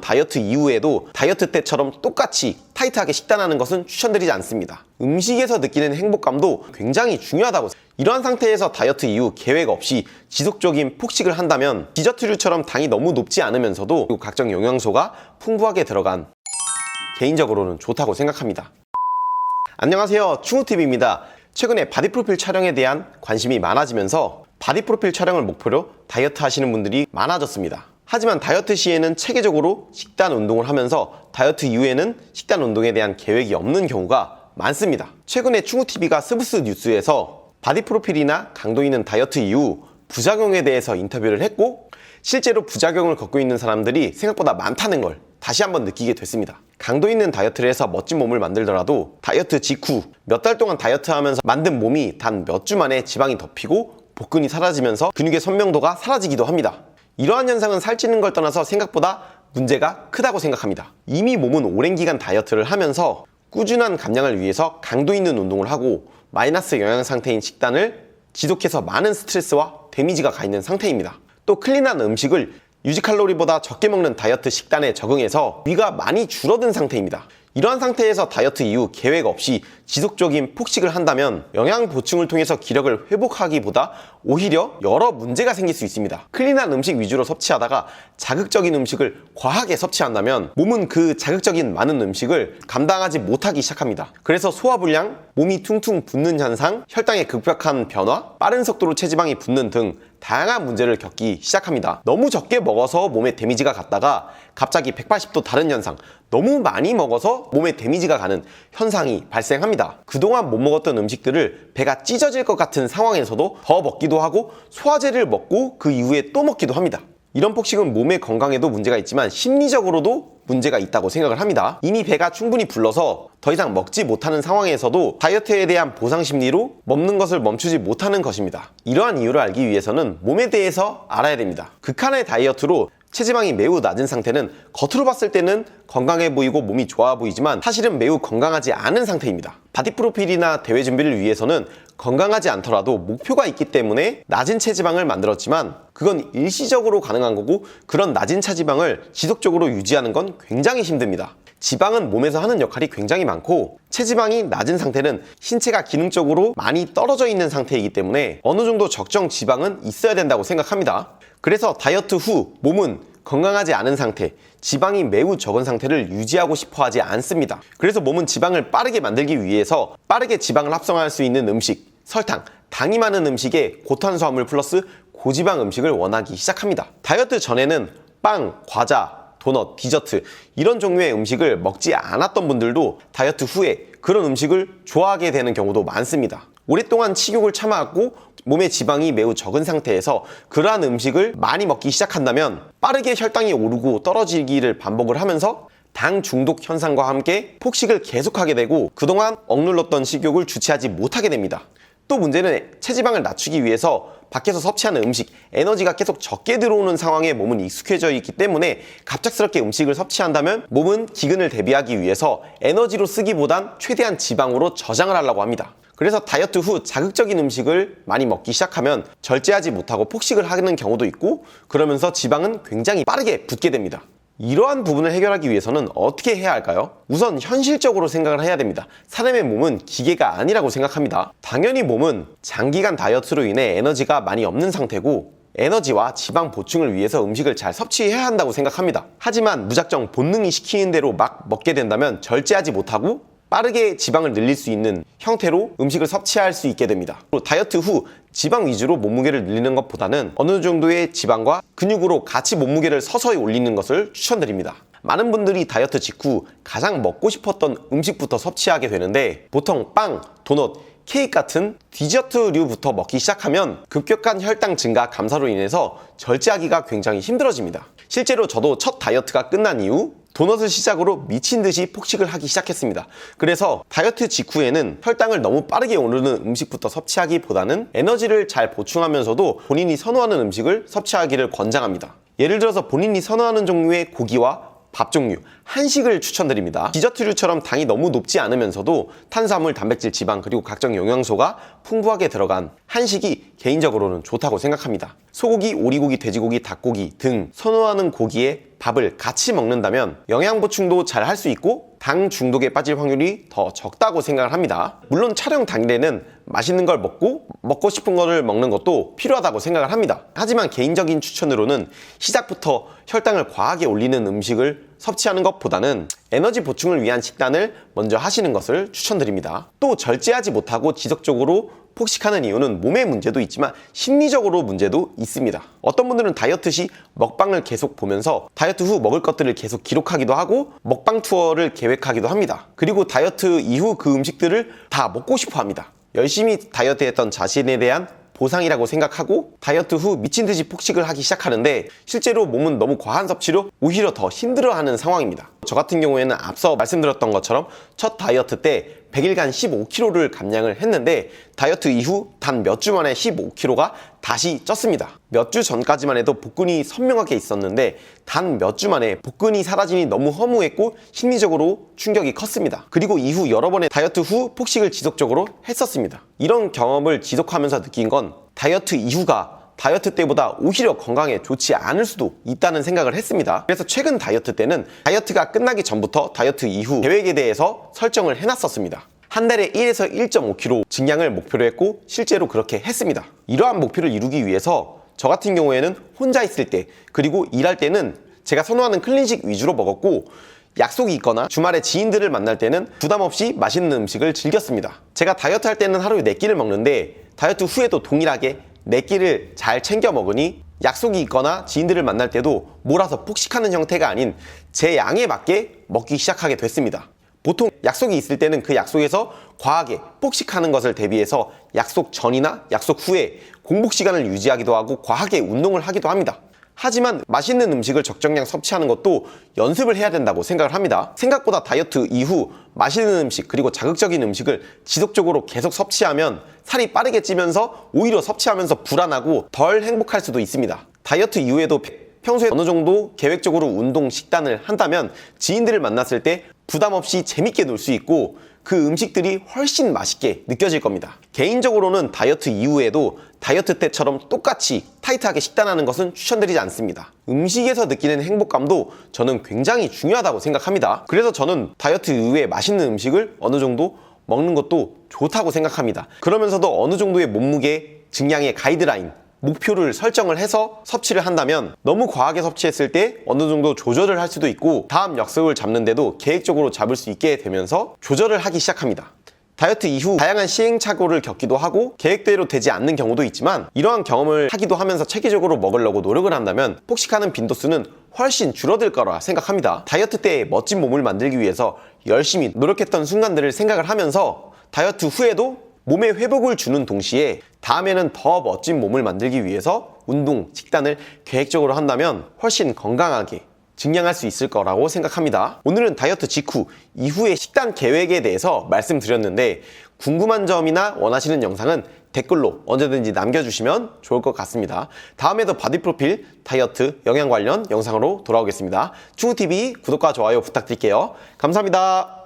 다이어트 이후에도 다이어트 때처럼 똑같이 타이트하게 식단하는 것은 추천드리지 않습니다. 음식에서 느끼는 행복감도 굉장히 중요하다고 생각합니다. 이러한 상태에서 다이어트 이후 계획 없이 지속적인 폭식을 한다면 디저트류처럼 당이 너무 높지 않으면서도 각종 영양소가 풍부하게 들어간 개인적으로는 좋다고 생각합니다. 안녕하세요, 충우TV입니다. 최근에 바디 프로필 촬영에 대한 관심이 많아지면서 바디 프로필 촬영을 목표로 다이어트 하시는 분들이 많아졌습니다. 하지만 다이어트 시에는 체계적으로 식단 운동을 하면서 다이어트 이후에는 식단 운동에 대한 계획이 없는 경우가 많습니다. 최근에 충우TV가 스브스 뉴스에서 바디 프로필이나 강도 있는 다이어트 이후 부작용에 대해서 인터뷰를 했고, 실제로 부작용을 겪고 있는 사람들이 생각보다 많다는 걸 다시 한번 느끼게 됐습니다. 강도 있는 다이어트를 해서 멋진 몸을 만들더라도 다이어트 직후 몇 달 동안 다이어트 하면서 만든 몸이 단 몇 주 만에 지방이 덮이고 복근이 사라지면서 근육의 선명도가 사라지기도 합니다. 이러한 현상은 살찌는 걸 떠나서 생각보다 문제가 크다고 생각합니다. 이미 몸은 오랜 기간 다이어트를 하면서 꾸준한 감량을 위해서 강도 있는 운동을 하고 마이너스 영양 상태인 식단을 지속해서 많은 스트레스와 데미지가 가 있는 상태입니다. 또 클린한 음식을 유지칼로리보다 적게 먹는 다이어트 식단에 적응해서 위가 많이 줄어든 상태입니다. 이러한 상태에서 다이어트 이후 계획 없이 지속적인 폭식을 한다면 영양 보충을 통해서 기력을 회복하기보다 오히려 여러 문제가 생길 수 있습니다. 클린한 음식 위주로 섭취하다가 자극적인 음식을 과하게 섭취한다면 몸은 그 자극적인 많은 음식을 감당하지 못하기 시작합니다. 그래서 소화불량, 몸이 퉁퉁 붓는 현상, 혈당의 급격한 변화, 빠른 속도로 체지방이 붙는 등 다양한 문제를 겪기 시작합니다. 너무 적게 먹어서 몸에 데미지가 갔다가 갑자기 180도 다른 현상, 너무 많이 먹어서 몸에 데미지가 가는 현상이 발생합니다. 그동안 못 먹었던 음식들을 배가 찢어질 것 같은 상황에서도 더 먹기도 하고 소화제를 먹고 그 이후에 또 먹기도 합니다. 이런 폭식은 몸의 건강에도 문제가 있지만 심리적으로도 문제가 있다고 생각을 합니다. 이미 배가 충분히 불러서 더 이상 먹지 못하는 상황에서도 다이어트에 대한 보상 심리로 먹는 것을 멈추지 못하는 것입니다. 이러한 이유를 알기 위해서는 몸에 대해서 알아야 됩니다. 극한의 다이어트로 체지방이 매우 낮은 상태는 겉으로 봤을 때는 건강해 보이고 몸이 좋아 보이지만 사실은 매우 건강하지 않은 상태입니다. 바디 프로필이나 대회 준비를 위해서는 건강하지 않더라도 목표가 있기 때문에 낮은 체지방을 만들었지만 그건 일시적으로 가능한 거고, 그런 낮은 체지방을 지속적으로 유지하는 건 굉장히 힘듭니다. 지방은 몸에서 하는 역할이 굉장히 많고 체지방이 낮은 상태는 신체가 기능적으로 많이 떨어져 있는 상태이기 때문에 어느 정도 적정 지방은 있어야 된다고 생각합니다. 그래서 다이어트 후 몸은 건강하지 않은 상태, 지방이 매우 적은 상태를 유지하고 싶어 하지 않습니다. 그래서 몸은 지방을 빠르게 만들기 위해서 빠르게 지방을 합성할 수 있는 음식, 설탕, 당이 많은 음식에 고탄수화물 플러스 고지방 음식을 원하기 시작합니다. 다이어트 전에는 빵, 과자, 도넛, 디저트 이런 종류의 음식을 먹지 않았던 분들도 다이어트 후에 그런 음식을 좋아하게 되는 경우도 많습니다. 오랫동안 식욕을 참아왔고 몸의 지방이 매우 적은 상태에서 그러한 음식을 많이 먹기 시작한다면 빠르게 혈당이 오르고 떨어지기를 반복을 하면서 당 중독 현상과 함께 폭식을 계속하게 되고 그동안 억눌렀던 식욕을 주체하지 못하게 됩니다. 또 문제는 체지방을 낮추기 위해서 밖에서 섭취하는 음식, 에너지가 계속 적게 들어오는 상황에 몸은 익숙해져 있기 때문에 갑작스럽게 음식을 섭취한다면 몸은 기근을 대비하기 위해서 에너지로 쓰기보단 최대한 지방으로 저장을 하려고 합니다. 그래서 다이어트 후 자극적인 음식을 많이 먹기 시작하면 절제하지 못하고 폭식을 하는 경우도 있고, 그러면서 지방은 굉장히 빠르게 붙게 됩니다. 이러한 부분을 해결하기 위해서는 어떻게 해야 할까요? 우선 현실적으로 생각을 해야 됩니다. 사람의 몸은 기계가 아니라고 생각합니다. 당연히 몸은 장기간 다이어트로 인해 에너지가 많이 없는 상태고 에너지와 지방 보충을 위해서 음식을 잘 섭취해야 한다고 생각합니다. 하지만 무작정 본능이 시키는 대로 막 먹게 된다면 절제하지 못하고 빠르게 지방을 늘릴 수 있는 형태로 음식을 섭취할 수 있게 됩니다. 그리고 다이어트 후 지방 위주로 몸무게를 늘리는 것보다는 어느 정도의 지방과 근육으로 같이 몸무게를 서서히 올리는 것을 추천드립니다. 많은 분들이 다이어트 직후 가장 먹고 싶었던 음식부터 섭취하게 되는데 보통 빵, 도넛, 케이크 같은 디저트류부터 먹기 시작하면 급격한 혈당 증가 감소로 인해서 절제하기가 굉장히 힘들어집니다. 실제로 저도 첫 다이어트가 끝난 이후 도넛을 시작으로 미친 듯이 폭식을 하기 시작했습니다. 그래서 다이어트 직후에는 혈당을 너무 빠르게 오르는 음식부터 섭취하기보다는 에너지를 잘 보충하면서도 본인이 선호하는 음식을 섭취하기를 권장합니다. 예를 들어서 본인이 선호하는 종류의 고기와 밥 종류, 한식을 추천드립니다. 디저트류처럼 당이 너무 높지 않으면서도 탄수화물, 단백질, 지방, 그리고 각종 영양소가 풍부하게 들어간 한식이 개인적으로는 좋다고 생각합니다. 소고기, 오리고기, 돼지고기, 닭고기 등 선호하는 고기에 밥을 같이 먹는다면 영양 보충도 잘 할 수 있고 당 중독에 빠질 확률이 더 적다고 생각을 합니다. 물론 촬영 당일에는 맛있는 걸 먹고 싶은 거를 먹는 것도 필요하다고 생각을 합니다. 하지만 개인적인 추천으로는 시작부터 혈당을 과하게 올리는 음식을 섭취하는 것보다는 에너지 보충을 위한 식단을 먼저 하시는 것을 추천드립니다. 또 절제하지 못하고 지속적으로 폭식하는 이유는 몸의 문제도 있지만 심리적으로 문제도 있습니다. 어떤 분들은 다이어트 시 먹방을 계속 보면서 다이어트 후 먹을 것들을 계속 기록하기도 하고 먹방 투어를 계획하기도 합니다. 그리고 다이어트 이후 그 음식들을 다 먹고 싶어 합니다. 열심히 다이어트 했던 자신에 대한 보상이라고 생각하고 다이어트 후 미친듯이 폭식을 하기 시작하는데 실제로 몸은 너무 과한 섭취로 오히려 더 힘들어하는 상황입니다. 저 같은 경우에는 앞서 말씀드렸던 것처럼 첫 다이어트 때 100일간 15kg를 감량을 했는데 다이어트 이후 단 몇 주 만에 15kg가 다시 쪘습니다. 몇 주 전까지만 해도 복근이 선명하게 있었는데 단 몇 주 만에 복근이 사라지니 너무 허무했고 심리적으로 충격이 컸습니다. 그리고 이후 여러 번의 다이어트 후 폭식을 지속적으로 했었습니다. 이런 경험을 지속하면서 느낀 건 다이어트 이후가 다이어트 때보다 오히려 건강에 좋지 않을 수도 있다는 생각을 했습니다. 그래서 최근 다이어트 때는 다이어트가 끝나기 전부터 다이어트 이후 계획에 대해서 설정을 해놨었습니다. 한 달에 1에서 1.5kg 증량을 목표로 했고 실제로 그렇게 했습니다. 이러한 목표를 이루기 위해서 저 같은 경우에는 혼자 있을 때 그리고 일할 때는 제가 선호하는 클린식 위주로 먹었고 약속이 있거나 주말에 지인들을 만날 때는 부담 없이 맛있는 음식을 즐겼습니다. 제가 다이어트 할 때는 하루에 4끼를 먹는데 다이어트 후에도 동일하게 4끼를 잘 챙겨 먹으니 약속이 있거나 지인들을 만날 때도 몰아서 폭식하는 형태가 아닌 제 양에 맞게 먹기 시작하게 됐습니다. 보통 약속이 있을 때는 그 약속에서 과하게 폭식하는 것을 대비해서 약속 전이나 약속 후에 공복 시간을 유지하기도 하고 과하게 운동을 하기도 합니다. 하지만 맛있는 음식을 적정량 섭취하는 것도 연습을 해야 된다고 생각을 합니다. 생각보다 다이어트 이후 맛있는 음식 그리고 자극적인 음식을 지속적으로 계속 섭취하면 살이 빠르게 찌면서 오히려 섭취하면서 불안하고 덜 행복할 수도 있습니다. 다이어트 이후에도 평소에 어느 정도 계획적으로 운동 식단을 한다면 지인들을 만났을 때 부담 없이 재밌게 놀 수 있고 그 음식들이 훨씬 맛있게 느껴질 겁니다. 개인적으로는 다이어트 이후에도 다이어트 때처럼 똑같이 타이트하게 식단하는 것은 추천드리지 않습니다. 음식에서 느끼는 행복감도 저는 굉장히 중요하다고 생각합니다. 그래서 저는 다이어트 이후에 맛있는 음식을 어느 정도 먹는 것도 좋다고 생각합니다. 그러면서도 어느 정도의 몸무게 증량의 가이드라인 목표를 설정을 해서 섭취를 한다면 너무 과하게 섭취했을 때 어느 정도 조절을 할 수도 있고 다음 약속을 잡는데도 계획적으로 잡을 수 있게 되면서 조절을 하기 시작합니다. 다이어트 이후 다양한 시행착오를 겪기도 하고 계획대로 되지 않는 경우도 있지만 이러한 경험을 하기도 하면서 체계적으로 먹으려고 노력을 한다면 폭식하는 빈도수는 훨씬 줄어들 거라 생각합니다. 다이어트 때 멋진 몸을 만들기 위해서 열심히 노력했던 순간들을 생각을 하면서 다이어트 후에도 몸에 회복을 주는 동시에 다음에는 더 멋진 몸을 만들기 위해서 운동, 식단을 계획적으로 한다면 훨씬 건강하게 증량할 수 있을 거라고 생각합니다. 오늘은 다이어트 직후, 이후의 식단 계획에 대해서 말씀드렸는데 궁금한 점이나 원하시는 영상은 댓글로 언제든지 남겨주시면 좋을 것 같습니다. 다음에도 바디 프로필, 다이어트, 영양 관련 영상으로 돌아오겠습니다. 충우TV 구독과 좋아요 부탁드릴게요. 감사합니다.